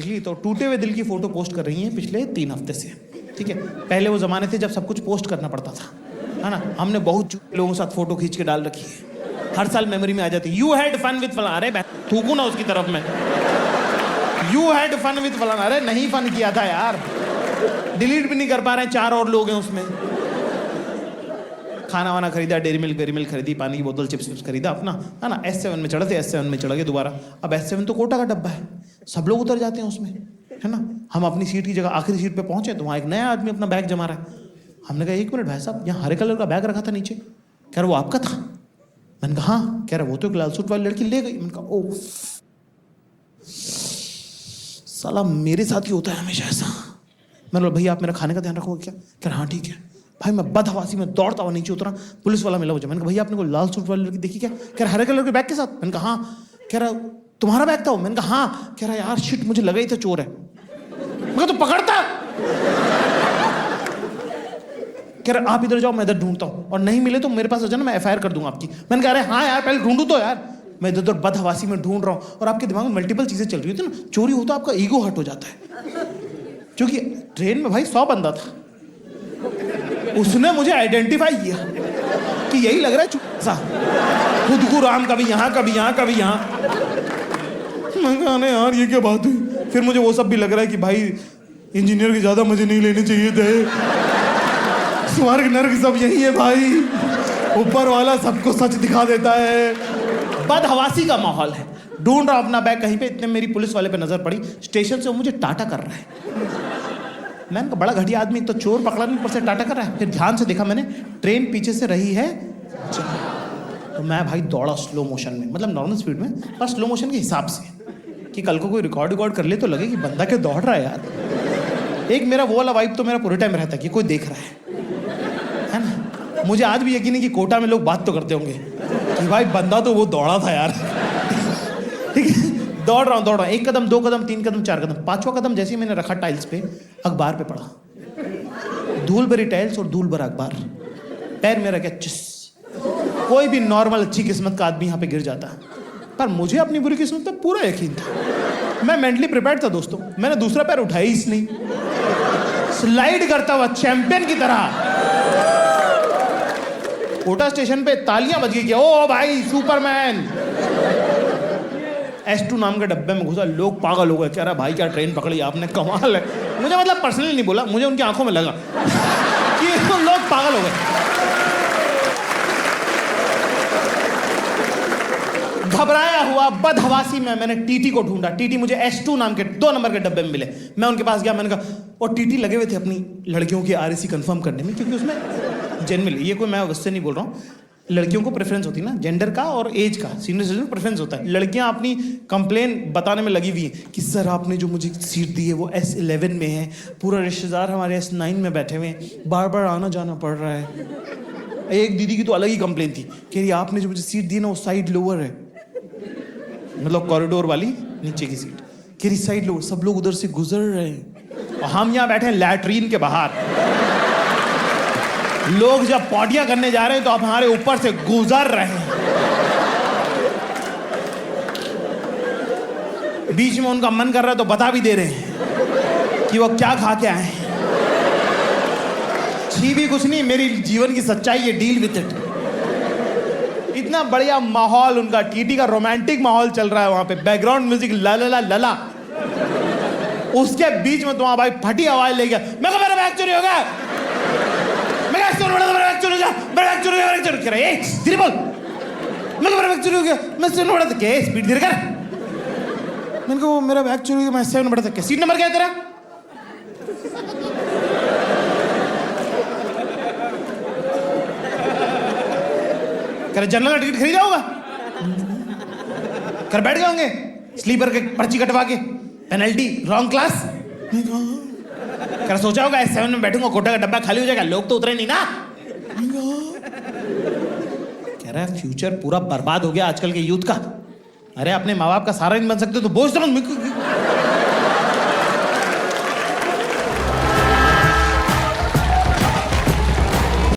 ली तो टूटे हुए दिल की फोटो पोस्ट कर रही हैं पिछले 3 हफ्ते से। ठीक है, पहले वो जमाने थे जब सब कुछ पोस्ट करना पड़ता था, है ना। हमने बहुत लोगों के साथ फोटो खींच के डाल रखी है, हर साल मेमोरी में आ जाती है। यू हैड फन विद फलाना, अरे थूकू ना उसकी तरफ में। यू हैड फन विद फलाना, अरे नहीं फन किया था यार, डिलीट भी नहीं कर पा रहे हैं, 4 और लोग हैं उसमें। खाना वाना खरीदा, डेरी मिल्क खरीदी, पानी की बोतल, चिप्स खरीदा अपना, है ना। S7 में चढ़े थे, S7 में चढ़ गए दोबारा। अब S7 तो कोटा का डब्बा है, सब लोग उतर जाते हैं उसमें, है ना। हम अपनी सीट की जगह आखिरी सीट पे पहुंचे तो वहाँ एक नया आदमी अपना बैग जमा रहा है। हमने कहा 1 मिनट भाई साहब, यहाँ हरे कलर का बैग रखा था नीचे। कह रहा वो आपका था? मैंने कहा हाँ। कह रहा वो तो एक लाल सूट वाली लड़की ले गई। मैंने कहा ओह साला, मेरे साथ ही होता है हमेशा ऐसा। मैंने बोला भैया आप मेरा खाने का ध्यान रखोगे क्या? कह रहा हाँ ठीक है। भाई मैं बदहवासी में दौड़ता हुआ नीचे उतरा, पुलिस वाला मिला मुझे। मैंने कहा भैया आपने को लाल सूट वाली लड़की देखी क्या? कह रहा हरे कलर के बैग के साथ। मैंने कहा हाँ। कह रहा तुम्हारा बैग था वो? मैंने कहा हाँ। कह रहा यार शिट, मुझे लगा ही था चोर है। मैं कहा तो पकड़ता। कह रहा आप इधर जाओ, मैं इधर ढूंढता हूँ, और नहीं मिले तो मेरे पास आ जाना, मैं FIR कर दूंगा आपकी। मैंने कहा अरे हाँ यार पहले ढूंढू तो यार। मैं इधर उधर बदहवासी में ढूंढ रहा हूँ और आपके दिमाग में मल्टीपल चीजें चल रही होती है ना। चोरी हो तो आपका ईगो हर्ट हो जाता है, क्योंकि ट्रेन में भाई 100 बंदा था, उसने मुझे आइडेंटिफाई किया कि यही लग रहा है सा, खुद को राम, कभी यहाँ कभी यहाँ कभी यहाँ। मैं कहा नहीं यार ये क्या बात हुई। फिर मुझे वो सब भी लग रहा है कि भाई इंजीनियर के ज्यादा मजे नहीं लेने चाहिए थे, स्वर्ग नर्क सब यही है भाई, ऊपर वाला सबको सच दिखा देता है। बदहवासी का माहौल है। ढूंढ रहा अपना बैग कहीं पे, इतने मेरी पुलिस वाले पे नजर पड़ी, स्टेशन से वो मुझे टाटा कर रहा है। मैंने कहा बड़ा घटिया आदमी, तो चोर पकड़ा नहीं, ऊपर से टाटा कर रहा है। फिर ध्यान से देखा मैंने, ट्रेन पीछे से रही है, तो मैं भाई दौड़ा स्लो मोशन में, मतलब नॉर्मल स्पीड में, पर स्लो मोशन के हिसाब से, कि कल को कोई रिकॉर्ड कर ले तो लगे कि बंदा क्या दौड़ रहा है यार। एक मेरा वो वाला वाइब तो मेरा पूरे टाइम रहता है कि कोई देख रहा है ना। मुझे आज भी यकीन है कि कोटा में लोग बात तो करते होंगे कि भाई बंदा तो वो दौड़ा था यार। ठीक है, दौड़ रहा हूँ 1 कदम 2 कदम 3 कदम 4 कदम, 5वां कदम जैसे ही मैंने रखा टाइल्स पे, अखबार पे पड़ा, धूल भरी टाइल्स और धूल भरा अखबार, पैर मेरा क्या चिस। कोई भी नॉर्मल अच्छी किस्मत का आदमी यहाँ पे गिर जाता, पर मुझे अपनी बुरी किस्मत पे पूरा यकीन था। मैं मेंटली प्रिपेयर्ड था दोस्तों। मैंने दूसरा पैर उठाया ही नहीं, स्लाइड करता हुआ चैंपियन की तरह कोटा स्टेशन पे तालियां बज गई कि ओ भाई सुपरमैन। S2 नाम के डब्बे में घुसा, लोग पागल हो गए, कह रहा भाई क्या ट्रेन पकड़ी आपने, कमाल है। मुझे मतलब पर्सनली नहीं बोला, मुझे उनकी आंखों में लगा कि लोग पागल हो गए। घबराया हुआ बदहवासी में मैंने TT को ढूंढा। TT मुझे S2 नाम के 2 नंबर के डब्बे में मिले। मैं उनके पास गया, मैंने कहा, और TT लगे हुए थे अपनी लड़कियों की RAC कंफर्म करने में, क्योंकि उसमें जनरली, ये कोई मैं उससे नहीं बोल रहा हूँ, लड़कियों को प्रेफरेंस होती है ना, जेंडर का और एज का, सीनियर सिटीजन को प्रेफरेंस होता है। लड़कियां अपनी कंप्लेन बताने में लगी हुई है कि सर आपने जो मुझे सीट दी है वो S11 में है, पूरा रिश्तेदार हमारे S9 में बैठे हुए हैं, बार बार आना जाना पड़ रहा है। एक दीदी की तो अलग ही कंप्लेन थी, कह रही आपने जो मुझे सीट दी ना वो साइड लोअर है, मतलब कॉरिडोर वाली नीचे की सीट, कह रही साइड लोअर, सब लोग उधर से गुजर रहे हैं और हम यहाँ बैठे हैं लैट्रीन के बाहर। लोग जब पॉटियां करने जा रहे हैं तो आप हमारे ऊपर से गुजर रहे हैं। बीच में उनका मन कर रहा है तो बता भी दे रहे हैं कि वो क्या खा के आए हैं। छी भी कुछ नहीं, मेरी जीवन की सच्चाई है, डील विद इट। इतना बढ़िया माहौल उनका, TT का रोमांटिक माहौल चल रहा है वहां पे, बैकग्राउंड म्यूजिक ला ला ला लला। उसके बीच में तुम्हारा भाई फटी आवाज ले गया, मैं कहा मेरा बैग चोरी हो गया, मेरा बैग चोरी हो गया, मेरा बैग चोरी हो गया, मेरा बैग चोरी हो गया। ए धीरे बोल, मेरा बैग चोरी हो गया, मैं स्टेशन बढ़ा था, क्या स्पीड धीरे कर। मैंने कहा मेरा बैग चोरी हो गया, मैं 7 बढ़ा था, क्या सीट नंबर क्या है तेरा? कर जनरल का टिकट खरीदा होगा, कर बैठ गए होंगे स्लीपर के पर्ची कटवा के, पेनल्टी रॉन्ग क्लास। कर सोचा होगा S7 में बैठूंगा, कोटा का डब्बा खाली हो जाएगा, लोग तो उतरे नहीं ना। कह रहा है फ्यूचर पूरा बर्बाद हो गया आजकल के यूथ का। अरे अपने माँ बाप का सहारा नहीं बन सकते तो बोझ समझ।